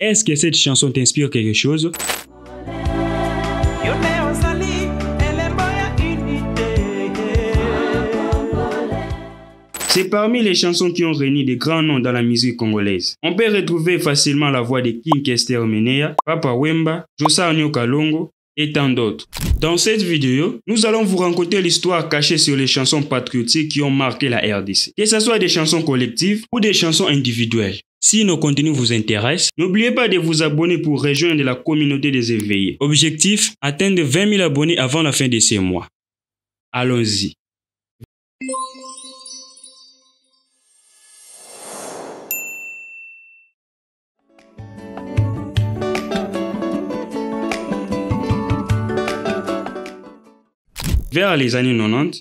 Est-ce que cette chanson t'inspire quelque chose? C'est parmi les chansons qui ont réuni des grands noms dans la musique congolaise. On peut retrouver facilement la voix de King Kester Menea, Papa Wemba, Josa Kalongo et tant d'autres. Dans cette vidéo, nous allons vous raconter l'histoire cachée sur les chansons patriotiques qui ont marqué la RDC. Que ce soit des chansons collectives ou des chansons individuelles. Si nos contenus vous intéressent, n'oubliez pas de vous abonner pour rejoindre la communauté des éveillés. Objectif, atteindre 20 000 abonnés avant la fin de ce mois. Allons-y. Vers les années 90,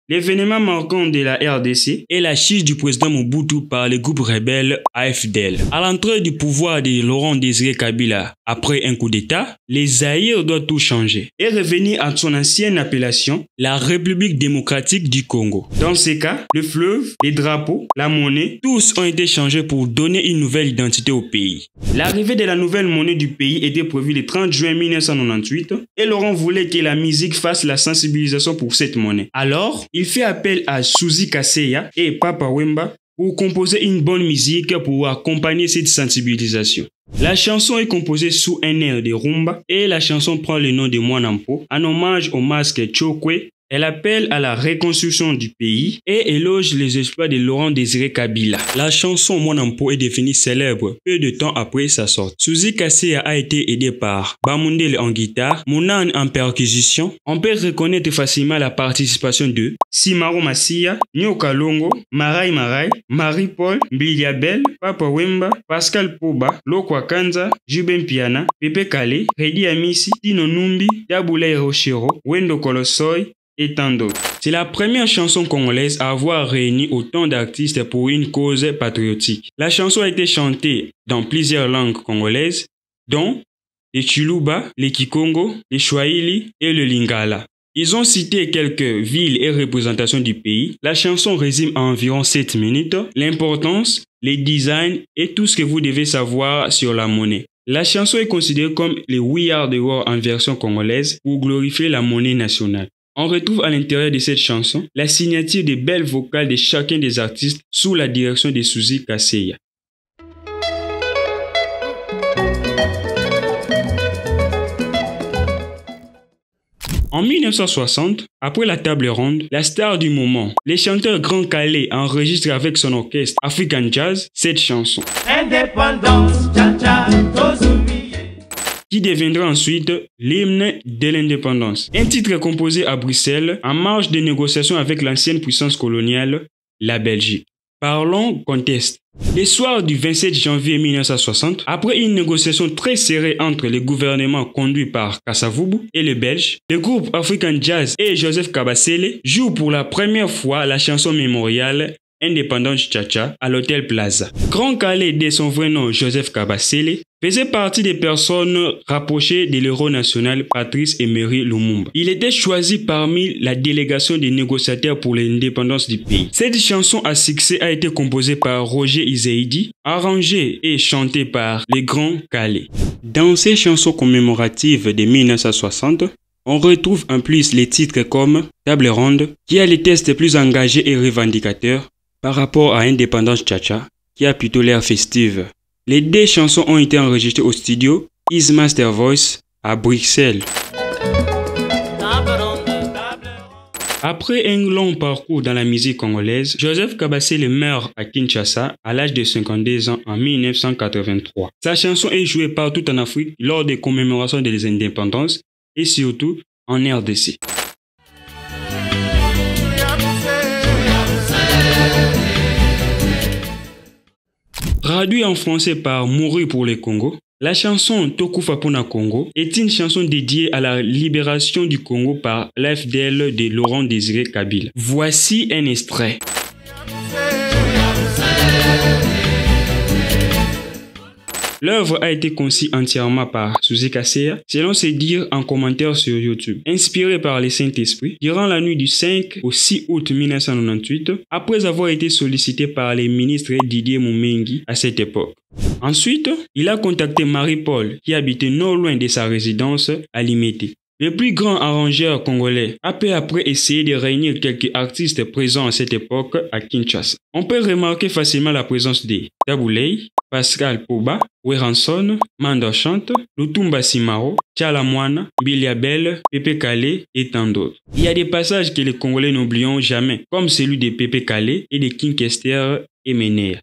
l'événement marquant de la RDC est la chute du président Mobutu par le groupe rebelle AFDL. À l'entrée du pouvoir de Laurent Désiré Kabila après un coup d'État, les Zaïre doivent tout changer et revenir à son ancienne appellation, la République démocratique du Congo. Dans ces cas, le fleuve, les drapeaux, la monnaie, tous ont été changés pour donner une nouvelle identité au pays. L'arrivée de la nouvelle monnaie du pays était prévue le 30 juin 1998 et Laurent voulait que la musique fasse la sensibilisation pour cette monnaie. Alors, il fait appel à Suzy Kaseya et Papa Wemba pour composer une bonne musique pour accompagner cette sensibilisation. La chanson est composée sous un air de rumba et la chanson prend le nom de Mwanampo en hommage au masque Chokwe. Elle appelle à la reconstruction du pays et éloge les exploits de Laurent Désiré Kabila. La chanson Mwanampo est devenue célèbre peu de temps après sa sortie. Suzy Kaseya a été aidée par Bamundele en guitare, Monan en percussion. On peut reconnaître facilement la participation de Simaro Massia, Nyo Kalongo, Marai Marai, Marie-Paul, Mbiliabel, Papa Wemba, Pascal Poba, Lokwa Kanza, Juben Piana, Pepe Kale, Redi Amisi, Tino Numbi, Daboulay Rochero, Wendo Kolosoy, et tant d'autres. C'est la première chanson congolaise à avoir réuni autant d'artistes pour une cause patriotique. La chanson a été chantée dans plusieurs langues congolaises, dont le Chiluba, le Kikongo, le Swahili et le Lingala. Ils ont cité quelques villes et représentations du pays. La chanson résume à environ 7 minutes l'importance, les designs et tout ce que vous devez savoir sur la monnaie. La chanson est considérée comme le We Are the World en version congolaise pour glorifier la monnaie nationale. On retrouve à l'intérieur de cette chanson la signature des belles vocales de chacun des artistes sous la direction de Suzy Kaseya. En 1960, après la table ronde, la star du moment, le chanteur Grand Calais enregistre avec son orchestre African Jazz cette chanson. Indépendance, cha-cha, qui deviendra ensuite l'hymne de l'indépendance. Un titre composé à Bruxelles en marge des négociations avec l'ancienne puissance coloniale, la Belgique. Parlons contexte. Le soir du 27 janvier 1960, après une négociation très serrée entre le gouvernement conduit par Kasavubu et les Belges, le groupe African Jazz et Joseph Kabasele jouent pour la première fois la chanson mémoriale Indépendance Cha-Cha à l'Hôtel Plaza. Grand Calais, de son vrai nom Joseph Kabasele, faisait partie des personnes rapprochées de l'héros national Patrice Emery Lumumba. Il était choisi parmi la délégation des négociateurs pour l'indépendance du pays. Cette chanson à succès a été composée par Roger Izeidi, arrangée et chantée par les Grands Calais. Dans ces chansons commémoratives de 1960, on retrouve en plus les titres comme Table Ronde, qui a les textes plus engagés et revendicateurs, par rapport à Indépendance Cha-Cha, qui a plutôt l'air festive. Les deux chansons ont été enregistrées au studio His Master Voice à Bruxelles. Après un long parcours dans la musique congolaise, Joseph Kabasele meurt à Kinshasa à l'âge de 52 ans en 1983. Sa chanson est jouée partout en Afrique lors des commémorations des indépendances et surtout en RDC. Traduit en français par Mourir pour le Congo, la chanson Tokufa Pona Congo est une chanson dédiée à la libération du Congo par l'AFDL de Laurent Désiré Kabila. Voici un extrait. L'œuvre a été conçue entièrement par Suzy Kasseya, selon ses dires en commentaire sur YouTube. Inspiré par le Saint-Esprit, durant la nuit du 5 au 6 août 1998, après avoir été sollicité par les ministres Didier Mumengi à cette époque. Ensuite, il a contacté Marie-Paul, qui habitait non loin de sa résidence à Limete. Le plus grand arrangeur congolais a peu après essayé de réunir quelques artistes présents à cette époque à Kinshasa. On peut remarquer facilement la présence de Tabouley, Pascal Poba, Weranson, Manda Chante, Lutumba Simaro, Tchala Moana, Biliabel, Pepe Kale et tant d'autres. Il y a des passages que les Congolais n'oublieront jamais, comme celui de Pepe Kale et de King Kester et Menea.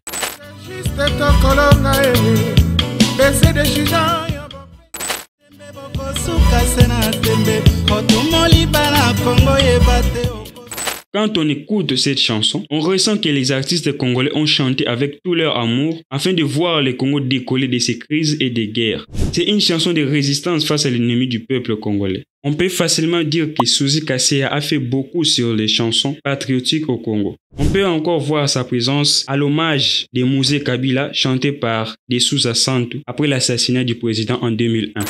Quand on écoute cette chanson, on ressent que les artistes congolais ont chanté avec tout leur amour afin de voir le Congo décoller de ces crises et des guerres. C'est une chanson de résistance face à l'ennemi du peuple congolais. On peut facilement dire que Suzy Kasseya a fait beaucoup sur les chansons patriotiques au Congo. On peut encore voir sa présence à l'hommage de Mouzé Kabila chanté par Desouza Santu après l'assassinat du président en 2001.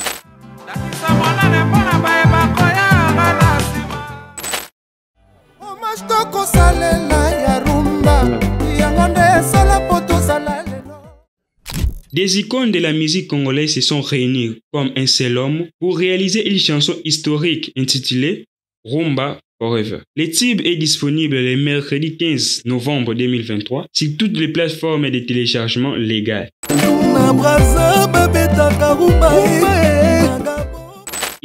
Des icônes de la musique congolaise se sont réunies comme un seul homme pour réaliser une chanson historique intitulée Rumba Forever. Le titre est disponible le mercredi 15 novembre 2023 sur toutes les plateformes de téléchargement légales.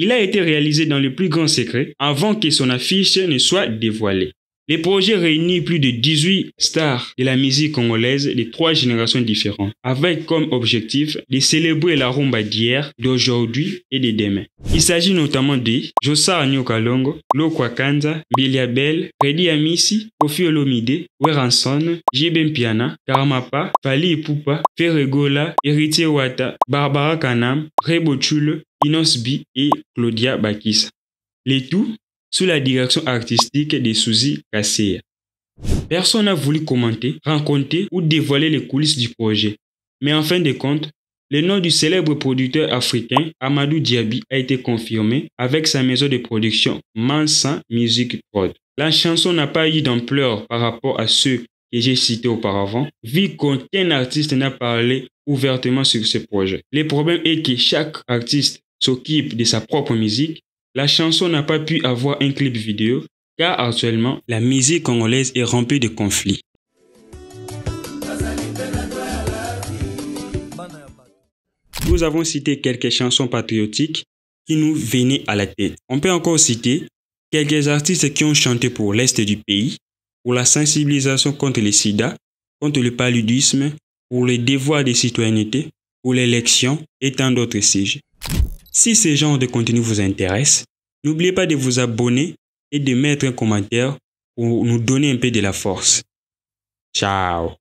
Il a été réalisé dans le plus grand secret avant que son affiche ne soit dévoilée. Le projet réunit plus de 18 stars de la musique congolaise de 3 générations différentes, avec comme objectif de célébrer la rumba d'hier, d'aujourd'hui et de demain. Il s'agit notamment de Josa Nyokalongo, Lokwa Kanza, Biliabel, Redi Amisi, Kofi Olomide, Weranson, Jibem Piana, Karamapa, Fali Ipupa, Ferregola, Héritier Wata, Barbara Kanam, Rebo Chule, Inos B et Claudia Bakissa. Le tout sous la direction artistique de Suzy Kasseya. Personne n'a voulu commenter, raconter ou dévoiler les coulisses du projet. Mais en fin de compte, le nom du célèbre producteur africain Amadou Diaby a été confirmé avec sa maison de production Mansa Music Prod. La chanson n'a pas eu d'ampleur par rapport à ceux que j'ai cités auparavant, vu qu'aucun artiste n'a parlé ouvertement sur ce projet. Le problème est que chaque artiste s'occupe de sa propre musique. La chanson n'a pas pu avoir un clip vidéo car actuellement, la musique congolaise est remplie de conflits. Nous avons cité quelques chansons patriotiques qui nous venaient à la tête. On peut encore citer quelques artistes qui ont chanté pour l'Est du pays, pour la sensibilisation contre le sida, contre le paludisme, pour le devoir de citoyenneté, pour l'élection et tant d'autres sujets. Si ce genre de contenu vous intéresse, n'oubliez pas de vous abonner et de mettre un commentaire pour nous donner un peu de la force. Ciao!